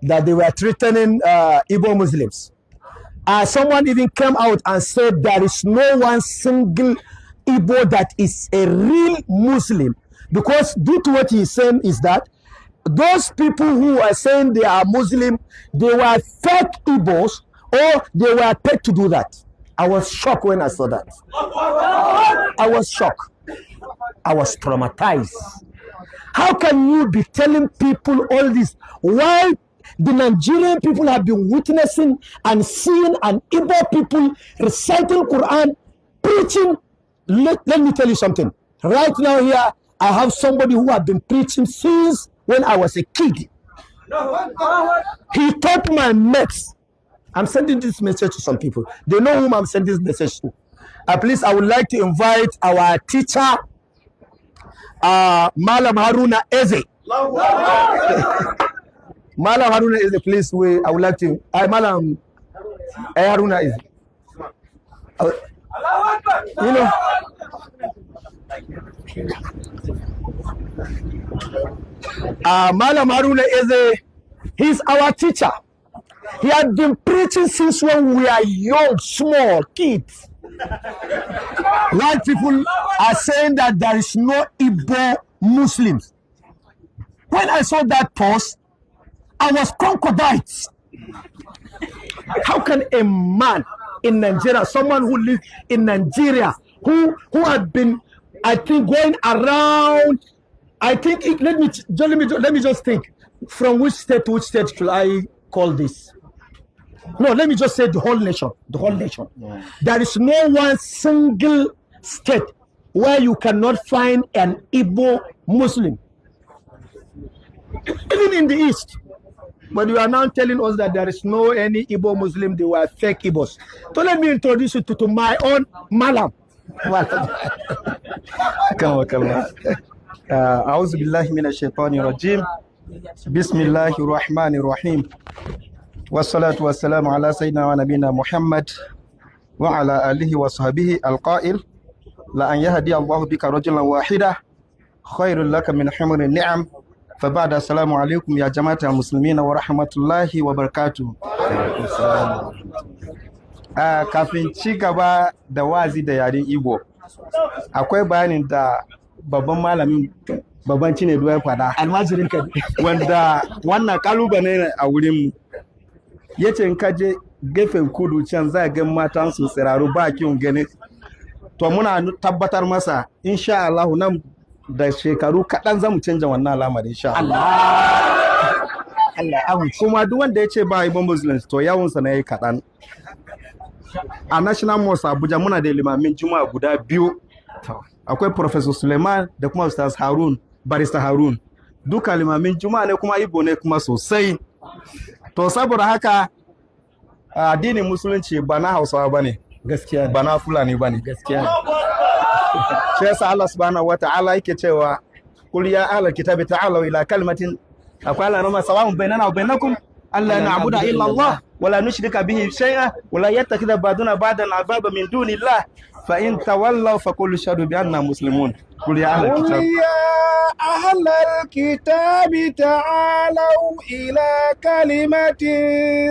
that they were threatening Igbo Muslims. Someone even came out and said there is no one single Igbo that is a real Muslim, because due to what he's saying is that those people who are saying they are Muslim, they were fake Igbos, or they were paid to do that. I was shocked when I saw that. I was shocked. I was traumatized. How can you be telling people all this while the Nigerian people have been witnessing and seeing an Igbo people reciting Quran, preaching? Let me tell you something. Right now here, I have somebody who has been preaching since when I was a kid. He taught my mates. I'm sending this message to some people. They know whom I'm sending this message to. Please, I would like to invite our teacher, Malam Haruna Eze. Malam Haruna Eze, please. I would like to. Malam Haruna Eze. You know. Malam Haruna Eze, he's our teacher. He had been preaching since when we are young, small kids. White people are saying that there is no Igbo Muslims. When I saw that post, I was concordite. How can a man in Nigeria, someone who lives in Nigeria, who had been, I think, going around, I think, let me just think, from which state to which state should I call this? No, let me just say the whole nation. The whole nation. Yeah. There is no one single state where you cannot find an Igbo Muslim. Even in the East. But you are now telling us that there is no any Igbo Muslim, they were fake Igbos. So let me introduce you to my own Malam. Come on. أعوذ بالله من الشيطان الرجيم. بسم الله الرحمن الرحيم. والصلاة والسلام على سيدنا ونبينا محمد وعلى آله وصحبه القائل لأن يهدي الله بك رجلا واحدا خير لك من حمر النعم. فبعد السلام عليكم يا جماعة المسلمين ورحمة الله وبركاته. Kafin ci gaba da wazi da yaren Igbo, akwai bayanin da babban malamin babban Cinedu ya faɗa, almajirin ka, wanda wannan kalubale ne a wurin mu. Yace in ka je gefen kudu can za ga matan su tsiraru ba kin gani. To muna tabbatar masa insha Allah nan da shekaru kaɗan zamu canja wannan al'amari insha Allah. Kuma duk wanda yace ba Igbo Muslims to yawansa ne yayi kaɗan. A National Mosque Abuja muna da limamin Juma'a guda biyu. Akwai Professor Suleiman da kuma Ustaz Harun, Barista Harun. Duka limamin Juma'a ne kuma Igbo ne kuma sosai. To saboda haka addinin musulunci ba na Hausawa bane, gaskiya ba na Fulani bane, gaskiya. Shi yasa Allah subhanahu wata'ala yake cewa kul ya ahlal kitabi ta'alu ila kalimatin aqala rama sawa'un bainana wa bainakum alla na'budu illa Allah wala nushrika bihi shay'an wala yattakhidha ba'duna ba'dan arbaba min dunillah fa in tawallaw faqul shahadu bi anna muslimun. قل يا أهل الكتاب تعالوا إلى كلمة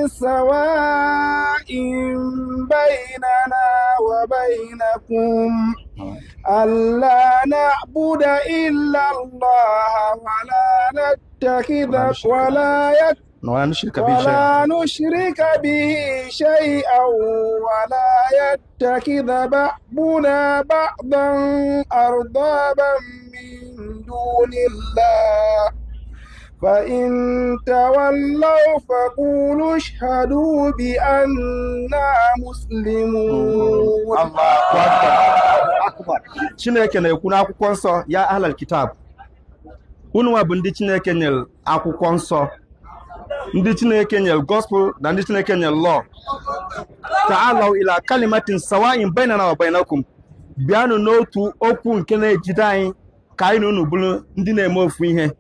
سواء بيننا وبينكم ألا نعبد إلا الله ولا نشرك به شيئا ولا يتخذ بعضنا بعضا أربابا من دون الله فإن تولوا فقولوا اشهدوا بأننا مسلمون. الله أكبر. Chineke na-ekwu n'akwụkwọ nsọ ya ahlal kitab. Unu wa bụ ndị Chineke nyere akwụkwọ nsọ. Ndị Chineke nyere gospel na ndị Chineke nyere law. Ta'alaw ila kalimatin sawa'in bainana wa bainakum. Bịanụ n'otu okwu nke na-ejide anyị ka anyị na unu bụrụ ndị na-eme ofu ihe.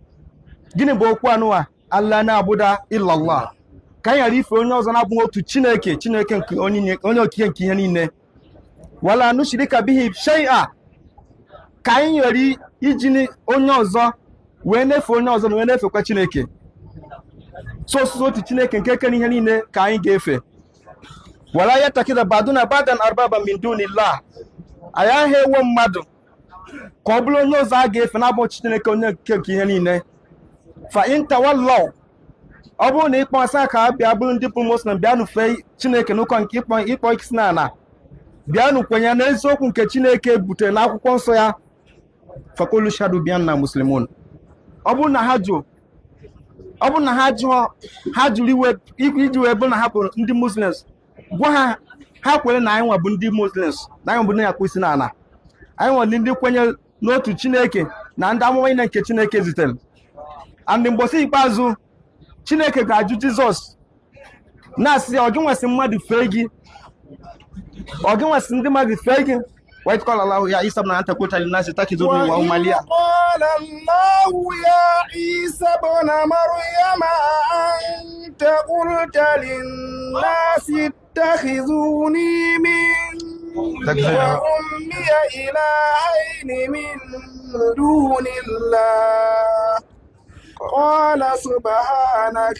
Gịnị bụ okwu anụwa? Allah na-abuda illallah. Ka anyị ghara ife onye ọzọ na-abụghị otu Chineke, Chineke nke onye okike nke ihe niile. Wala nushrika bihi shay'a. Ka anyị ghara iji onye ọzọ wee nefe onye ọzọ na wee nefekwa Chineke. so otu Chineke nke kere ihe niile ka anyị ga-efe wala yatakida baduna badan arbaba min dunillah anyị ahụ ewe mmadụ ka ọ bụrụ onye ọzọ a ga-efe na-abụ Chineke onye nke ihe niile fa in tawallaw ọ bụrụ na ịkpọ asa ka a bịa bụrụ ndị bụ Muslim bịanụ fee Chineke n'ụkọ nke ịkpọ isi n'ala bịanụ kwenye na eziokwu nke Chineke butere n'akwụkwọ nsọ ya fakulu shadu bi anna muslimun ọ bụrụ na ha jụrụ iwe iji wee bụrụ na ha bụ ndị Muslims gwa ha kwere na anyị nwa bụ ndị Muslims na anyị bụ ndị akpụ isi n'ala anyị nwere ndị kwenye n'otu Chineke na ndị amụma niile nke Chineke zitere and mgbọsị ikpeazụ Chineke ga-ajụ Jizọs na-asị ọ gị nwesị mmadụ fee gị ọ gị nwesị ndị mmadụ fee gị وإذ قال الله يا عيسى ابن أنت قلت للناس اتخذوني وأمي لي قال الله يا عيسى ابن مريم أنت قلت للناس اتخذوني من وأمي إلهين من دون الله قال سبحانك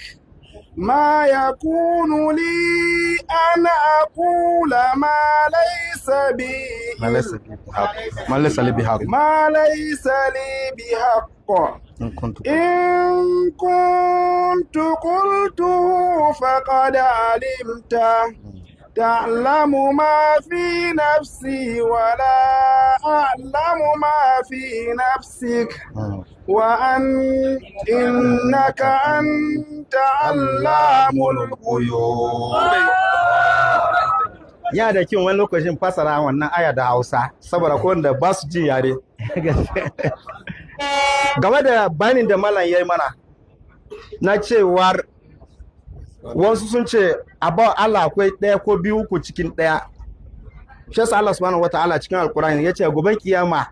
ما يكون لي أن أقول ما ليس لي بحق إن كنت قلته فقد علمته تعلم ما في نفسي ولا أعلم ما في نفسك إنك أنت علام الغيوب. Ya da kin wani lokacin fasara wannan aya da Hausa saboda ko wanda ba su jin yare. Game da bayanin da malam yayi mana na cewar wasu sun ce abba Allah akwai ɗaya ko biyu ku cikin ɗaya. Shi yasa Allah subhanahu wataala cikin Alkur'ani yace gobe kiyama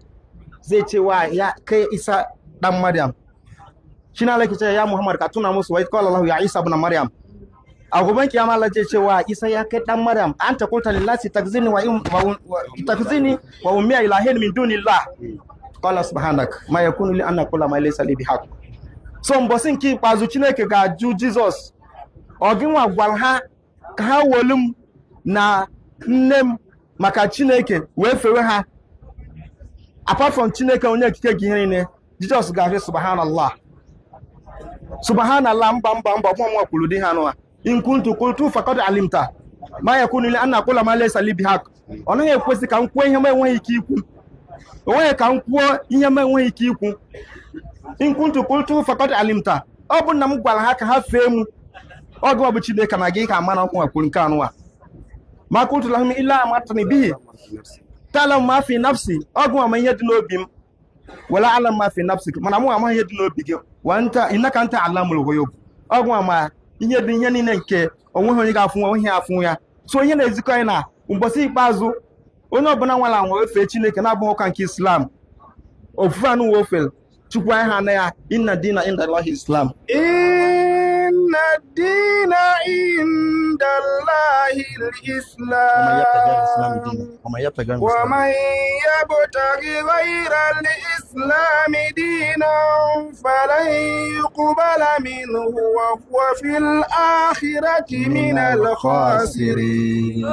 zai ce wa ya kai Isa dan Maryam shine Allah ke ce ya Muhammad ka tuna musu wa qala Allah ya Isa ibn Maryam a goben kiyama Allah zai ce wa Isa ya kai dan Maryam anta qulta lillahi takzini wa ummi ilahin min dunillah qala subhanak ma yakunu li an aqula ma laysa li bihaq. So mbosin ki pazu Chineke ga-ajụ Jizọs ọ gị nwa gwara ha ka ha wolum na nne m maka Chineke wee fewe ha apart from Chineke onye ekike gị ihe niile. Jizọs ga-asị subhanallah mba ọmụmụ kwuru dị ha nụwa in kuntu qultu faqad alimta ma yakunu li an aqula ma laysa li bihaq. Ọ naghị ekwesị ka m kwuo ihe m enweghị ike ikwu onweghị ka m kwuo ihe m enweghị ike ikwu in kuntu qultu faqad alimta ọ bụ na m gwara ha ka ha fee m ọ gị bụ Chineke na gị ka ama na ọmụmụ kwuru nke anụwa ma kuntu lahum illa amatani bihi ta'lamu ma fi nafsi ọ gị ma ihe dị n'obi m wala alam ma fi nafsik mana mu ama ihe dị n'obi gị wa anta innaka anta alamul ghuyub ọgwụ ama ihe dị ihe niile nke onweghị onye ga-afụ nwa ihe afụ ya. So ihe na-ezikọ anyị na mbọsị ikpeazụ onye ọbụla nwala nwa efe Chineke na-abụghị ụka nke Islam ofufe anụ wofel chukwu anyị ha na ya inna dina inda Allahi Islam inna dina inda Allahi al-Islam ومن يبتغي غير الإسلام دينا فلن يقبل منه وهو في الآخرة من الخاسرين.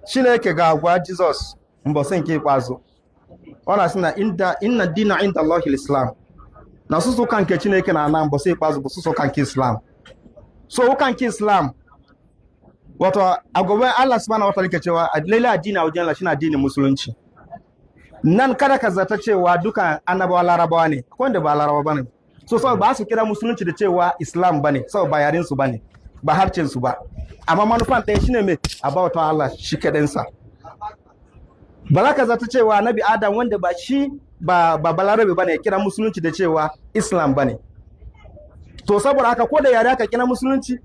Chineke ga-agwa Jizọs mbọsị nke ikpeazụ ọ na-asị na inna dina inda Allahi al-Islam na ọsụsụ ụka nke Chineke na-ana mbọsị ikpeazụ bụ ọsụsụ ụka nke Islam. So ụka nke Islam wato a gobe Allah subhanahu wa ta'ala ke cewa lalle addini a wajen Allah shine addinin musulunci. Nan kada ka zata cewa duka annabawa larabawa ne ko wanda ba larabawa bane. So ba su kira musulunci da cewa Islam bane saboda ba yarin su bane ba harcin su ba amma manufan ɗaya shine me about Allah shi kadan sa. Ba ka zata cewa Annabi Adam wanda ba shi ba balarabe bane kira musulunci da cewa Islam bane. To saboda haka ko da yare aka kira musulunci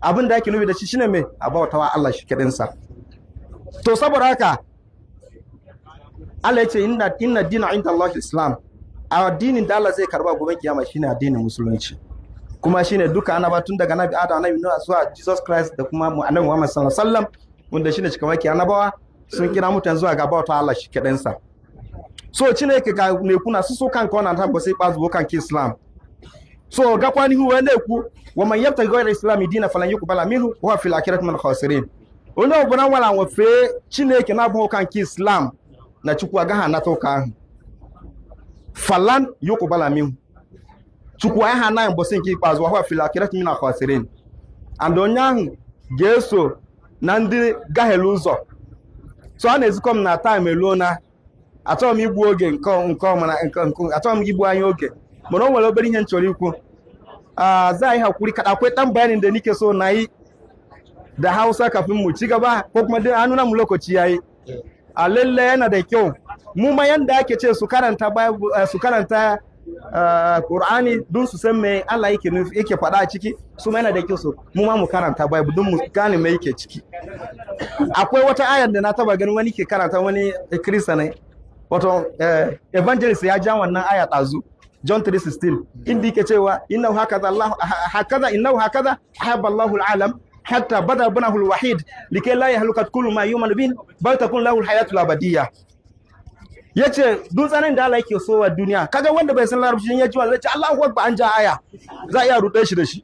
abin da yake nufi da shi shine me abautawa Allah shi kadin sa. To saboda haka Allah ya ce inna dina inda Allah Islam addinin da Allah zai karba gobe kiyama shine addinin musulunci kuma shine duka annaba tun daga Nabi Adam Nabi Nuh zuwa Jesus Christ da kuma Annabi Muhammad sallallahu alaihi wasallam wanda shine cikamaki annabawa sun kira mutane zuwa ga bauta Allah shi kadin sa. So Chineke ga ne kuna su so kan kona ta ba sai bazu kan ki Islam so ga kwani huwa ne ku wa man yabtaghi ghayra islami dina falan yuqbala minhu wa huwa fil akhirati min khasirin ono obona wala wa fe chineke na bo kan ki islam na chukwu aga ha na to ka falan yuqbala minhu chukwu ha na mbo sin ki pazo wa huwa fil akhirati min khasirin and onyahu geso na ndị gahelu ụzọ so a na-ezikom na time elona achọrọ m igbu oge nke achọrọ m igbu anya oge mana o nwere obere ihe nchọrọ ikwu za yi hakuri kada akwai dan bayanin da nike so nayi da Hausa kafin mu ci gaba ko kuma dai an nuna mu lokaci yayi a lalle yana da kyau mu ma yanda ake ce su karanta Qur'ani dun su san me Allah yake faɗa a ciki su ma yana da kyau su mu ma mu karanta Bible dun mu gane me yake ciki akwai wata ayar da na taba ganin wani ke karanta wani Kirista ne wato evangelist ya ja wannan aya tazu John 3:16 inda yake cewa innahu hakaza ahabba Allahu al-alam hatta bada bunahu al-wahid likay la yahluka kullu ma yu'minu bin bal takun lahu al-hayatu al-abadiyya yace dutsanin da Allah yake so wa duniya kaga wanda bai san larabci ya ji wallahi Allahu akbar an ja aya za iya rude shi da shi